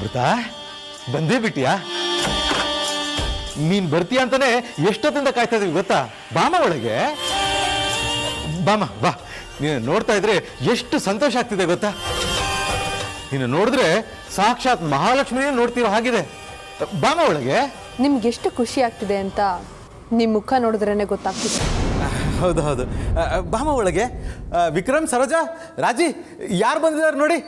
ಅಮೃತ, ಬಂದೇ ಬಿಟ್ಟಿಯಾ? ನೀನ್ ಬರ್ತೀಯ ಅಂತಾನೆ ಎಷ್ಟೊತ್ತಿಂದ ಕಾಯ್ತಾ ಇದೀವಿ ಗೊತ್ತಾ? ಬಾಮ ಒಳಗೆ ಬಾಮ, ಬಾ. ನೀನು ನೋಡ್ತಾ ಇದ್ರೆ ಎಷ್ಟು ಸಂತೋಷ ಆಗ್ತಿದೆ ಗೊತ್ತಾ? ನೀನು ನೋಡಿದ್ರೆ ಸಾಕ್ಷಾತ್ ಮಹಾಲಕ್ಷ್ಮಿನೇ ನೋಡ್ತಿರೋ ಹಾಗಿದೆ. ಬಾಮ ಒಳಗೆ. ನಿಮ್ಗೆ ಎಷ್ಟು ಖುಷಿ ಆಗ್ತಿದೆ ಅಂತ ನಿಮ್ಮ ಮುಖ ನೋಡಿದ್ರೇನೆ ಗೊತ್ತಾಗ್ತಿದೆ. ಹೌದು ಹೌದು, ಬಾಮ ಒಳಗೆ. ವಿಕ್ರಮ್, ಸರೋಜಾ, ರಾಜಿ, ಯಾರು ಬಂದಿದ್ದಾರೆ ನೋಡಿ.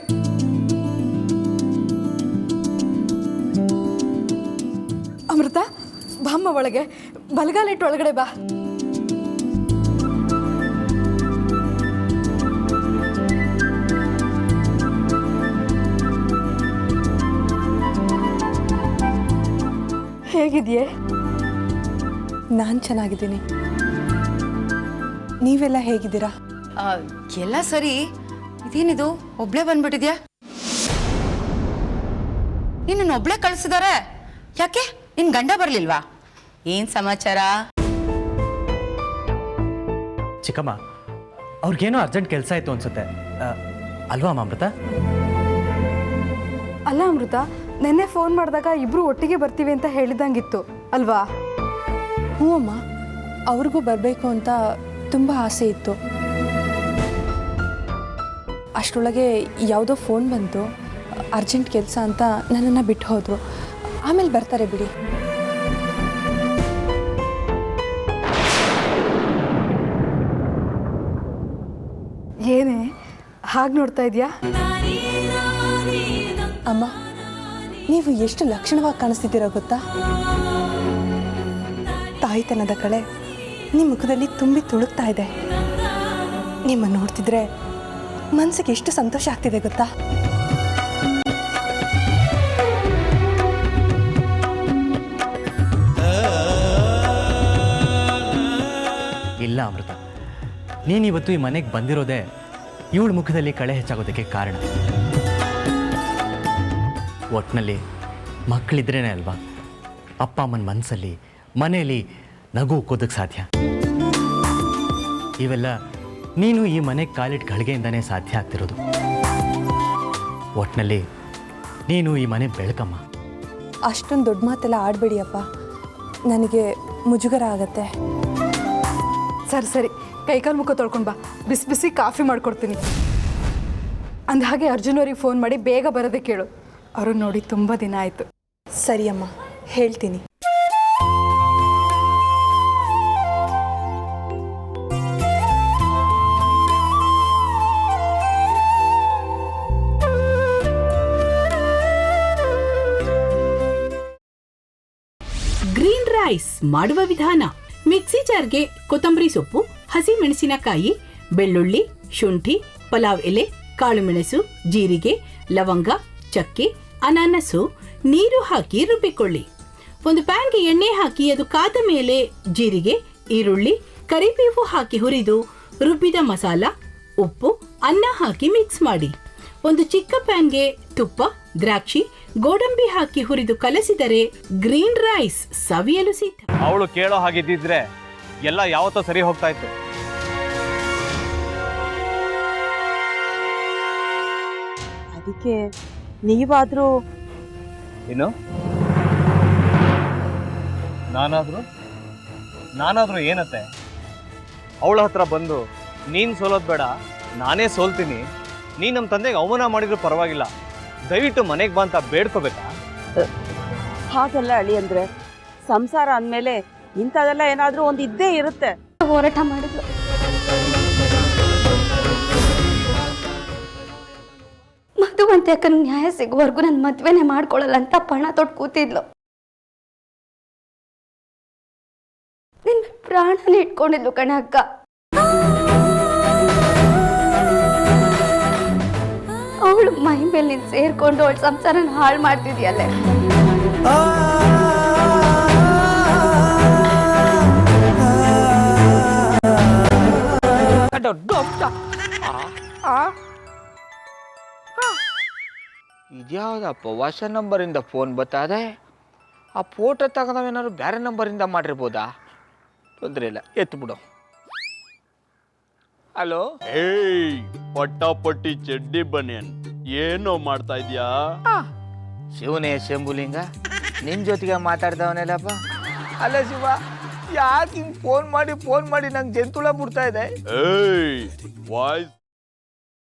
ಅಮೃತ, ಬಾಮ್ಮ ಒಳಗೆ. ಬಲಗಾಲಿಟ್ಟು ಒಳಗಡೆ ಬಾ. ಹೇಗಿದೆಯೇ? ನಾನು ಚೆನ್ನಾಗಿದ್ದೀನಿ. ನೀವೆಲ್ಲ ಹೇಗಿದ್ದೀರಾ? ಎಲ್ಲ ಸರಿ. ಇದೇನಿದು, ಒಬ್ಳೆ ಬಂದ್ಬಿಟ್ಟಿದ್ಯಾ? ನಿನ್ನ ಒಬ್ಳೆ ಕಳಿಸಿದಾರೆ. ಯಾಕೆ, ನಿನ್ ಗಂಡ ಬರ್ಲಿಲ್ವಾ? ಏನ್ ಸಮಾಚಾರ? ಚಿಕ್ಕಮ್ಮ, ಅವ್ರಿಗೇನೋ ಅರ್ಜೆಂಟ್ ಕೆಲಸ ಆಯ್ತು ಅನ್ಸುತ್ತೆ ಅಲ್ವಾ ಅಮೃತ? ಅಲ್ಲ ಅಮೃತ, ನೆನ್ನೆ ಫೋನ್ ಮಾಡಿದಾಗ ಇಬ್ರು ಒಟ್ಟಿಗೆ ಬರ್ತೀವಿ ಅಂತ ಹೇಳಿದಂಗಿತ್ತು ಅಲ್ವಾ? ಹ್ಞೂ ಅಮ್ಮ, ಅವ್ರಿಗೂ ಬರಬೇಕು ಅಂತ ತುಂಬ ಆಸೆ ಇತ್ತು. ಅಷ್ಟರೊಳಗೆ ಯಾವುದೋ ಫೋನ್ ಬಂತು, ಅರ್ಜೆಂಟ್ ಕೆಲಸ ಅಂತ ನನ್ನನ್ನು ಬಿಟ್ಟು ಹೋದರು. ಆಮೇಲೆ ಬರ್ತಾರೆ ಬಿಡಿ. ಏನೇ ಹಾಗೆ ನೋಡ್ತಾ ಇದೆಯಾ? ಅಮ್ಮ, ನೀವು ಎಷ್ಟು ಲಕ್ಷಣವಾಗಿ ಕಾಣಿಸ್ತಿದ್ದೀರ ಗೊತ್ತಾ? ತಾಯಿತನದ ಕಳೆ ನಿಮ್ಮ ಮುಖದಲ್ಲಿ ತುಂಬಿ ತುಳುಕ್ತಾ ಇದೆ. ನಿಮ್ಮ ನೋಡ್ತಿದ್ರೆ ಮನಸ್ಸಿಗೆ ಎಷ್ಟು ಸಂತೋಷ ಆಗ್ತಿದೆ ಗೊತ್ತಾ? ಇಲ್ಲ ಅಮೃತ, ನೀನಿವತ್ತು ಈ ಮನೆಗೆ ಬಂದಿರೋದೇ ಇವಳ ಮುಖದಲ್ಲಿ ಕಳೆ ಹೆಚ್ಚಾಗೋದಕ್ಕೆ ಕಾರಣ. ಒಟ್ಟಿನಲ್ಲಿ ಮಕ್ಕಳಿದ್ರೇನೆ ಅಲ್ವಾ ಅಪ್ಪ ಅಮ್ಮನ ಮನಸ್ಸಲ್ಲಿ, ಮನೆಯಲ್ಲಿ ನಗು ಉಕ್ಕೋದಕ್ಕೆ ಸಾಧ್ಯ. ಇವೆಲ್ಲ ನೀನು ಈ ಮನೆಗೆ ಕಾಲಿಟ್ಟು ಗಳಿಗೆಯಿಂದನೇ ಸಾಧ್ಯ ಆಗ್ತಿರೋದು. ಒಟ್ಟಿನಲ್ಲಿ ನೀನು ಈ ಮನೆ ಬೆಳಕಮ್ಮ. ಅಷ್ಟೊಂದು ದೊಡ್ಡ ಮಾತೆಲ್ಲ ಆಡಬೇಡಿಯಪ್ಪ, ನನಗೆ ಮುಜುಗರ ಆಗತ್ತೆ. ಸರಿ ಸರಿ, ಕೈಕಾಲು ಮುಖ ತೊಳ್ಕೊಂಡು ಬಾ, ಬಿಸಿ ಬಿಸಿ ಕಾಫಿ ಮಾಡಿಕೊಡ್ತೀನಿ. ಅಂದಹಾಗೆ ಅರ್ಜುನ್ ಅವ್ರಿಗೆ ಫೋನ್ ಮಾಡಿ ಬೇಗ ಬರೋದೇ ಕೇಳು. ಅವರು ನೋಡಿ ತುಂಬ ದಿನ ಆಯಿತು. ಸರಿ ಅಮ್ಮ, ಹೇಳ್ತೀನಿ. ಗ್ರೀನ್ ರೈಸ್ ಮಾಡುವ ವಿಧಾನ: ಮಿಕ್ಸಿ ಜಾರ್ಗೆ ಕೊತ್ತಂಬರಿ ಸೊಪ್ಪು, ಹಸಿ ಮೆಣಸಿನಕಾಯಿ, ಬೆಳ್ಳುಳ್ಳಿ, ಶುಂಠಿ, ಪಲಾವ್ ಎಲೆ, ಕಾಳುಮೆಣಸು, ಜೀರಿಗೆ, ಲವಂಗ, ಚಕ್ಕೆ, ಅನಾನಸು, ನೀರು ಹಾಕಿ ರುಬ್ಬಿಕೊಳ್ಳಿ. ಒಂದು ಪ್ಯಾನ್ಗೆ ಎಣ್ಣೆ ಹಾಕಿ ಅದು ಕಾದ ಮೇಲೆ ಜೀರಿಗೆ, ಈರುಳ್ಳಿ, ಕರಿಬೇವು ಹಾಕಿ ಹುರಿದು ರುಬ್ಬಿದ ಮಸಾಲ, ಉಪ್ಪು, ಅನ್ನ ಹಾಕಿ ಮಿಕ್ಸ್ ಮಾಡಿ. ಒಂದು ಚಿಕ್ಕ ಪ್ಯಾನ್ಗೆ ತುಪ್ಪ, ದ್ರಾಕ್ಷಿ, ಗೋಡಂಬಿ ಹಾಕಿ ಹುರಿದು ಕಲಸಿದರೆ ಗ್ರೀನ್ ರೈಸ್ ಸವಿಯಲು ಸಿದ್ಧ. ಅವಳು ಕೇಳೋ ಹಾಗಿದ್ದಿದ್ರೆ ಎಲ್ಲ ಯಾವತ್ತೋ ಸರಿ ಹೋಗ್ತಾ ಇತ್ತು. ಅದಕ್ಕೆ ನೀವಾದ್ರೂ ಏನು? ನಾನಾದ್ರೂ ಏನತ್ತೆ? ಅವಳ ಹತ್ರ ಬಂದು ನೀನು ಸೋಲೋದು ಬೇಡ, ನಾನೇ ಸೋಲ್ತೀನಿ, ನೀ ನಮ್ಮ ತಂದೆಗೆ ಅವಮಾನ ಮಾಡಿದ್ರು ಪರವಾಗಿಲ್ಲ, ದಯವಿಟ್ಟು ಮನೆಗೆ ಬಾ ಅಂತ ಬೇಡ್ಕೋಬೇಕಾ? ಹಾಗೆಲ್ಲ ಅಳಿ ಅಂದ್ರೆ ಸಂಸಾರ ಅಂದಮೇಲೆ ಇಂಥದೆಲ್ಲ ಏನಾದ್ರೂ ಒಂದು ಇದ್ದೇ ಇರುತ್ತೆ. ಹೋರಾಟ ಮಾಡಿದ್ಲು. ಮಧುವಂತೆ ಅಕ್ಕನ ನ್ಯಾಯ ಸಿಗುವವರೆಗೂ ನನ್ನ ಮದ್ವೆನೇ ಮಾಡ್ಕೊಳ್ಳಲ್ಲ ಅಂತ ಪಣ ತೊಟ್ಟು ಕೂತಿದ್ಲು. ನಿನ್ನ ಪ್ರಾಣನೇ ಇಟ್ಕೊಂಡಿದ್ಲು ಕಣ ಅಕ್ಕ. ಅವಳು ಮೈ ಮೇಲೆ ನೀನು ಸೇರ್ಕೊಂಡು ಅವಳ ಸಂಸಾರನ ಹಾಳು ಮಾಡ್ತಿದ್ಯಲ್ಲೇ. ಇದ್ಯಾವುದಪ್ಪ ಹೊಸ ನಂಬರಿಂದ ಫೋನ್ ಬತ್ತದೆ? ಆ ಫೋಟೋ ತಗೊಂಡವೇನಾದ್ರು ಬೇರೆ ನಂಬರಿಂದ ಮಾಡಿರ್ಬೋದಾ? ತೊಂದರೆ ಇಲ್ಲ, ಎತ್ತು ಬಿಡು. ಹಲೋ, ಏಯ್ ಪಟ್ಟಾಪಟ್ಟಿ ಚಡ್ಡಿ ಬನಿಯನ್, ಏನೋ ಮಾಡ್ತಾ ಇದ್ಯಾ? ಶಿವನೇ ಶಂಭುಲಿಂಗ ನಿನ್ನ ಜೊತೆಗೆ ಮಾತಾಡ್ದವನೆಲ್ಲಪ್ಪ. ಅಲ್ಲ ಶಿವ, ಯಾಕೆ ಹಿಂಗೆ ಫೋನ್ ಮಾಡಿ ನಂಗೆ ಜಂತುಳ ಬಿಡ್ತಾ ಇದೆ? ವಾಯ್ಸ್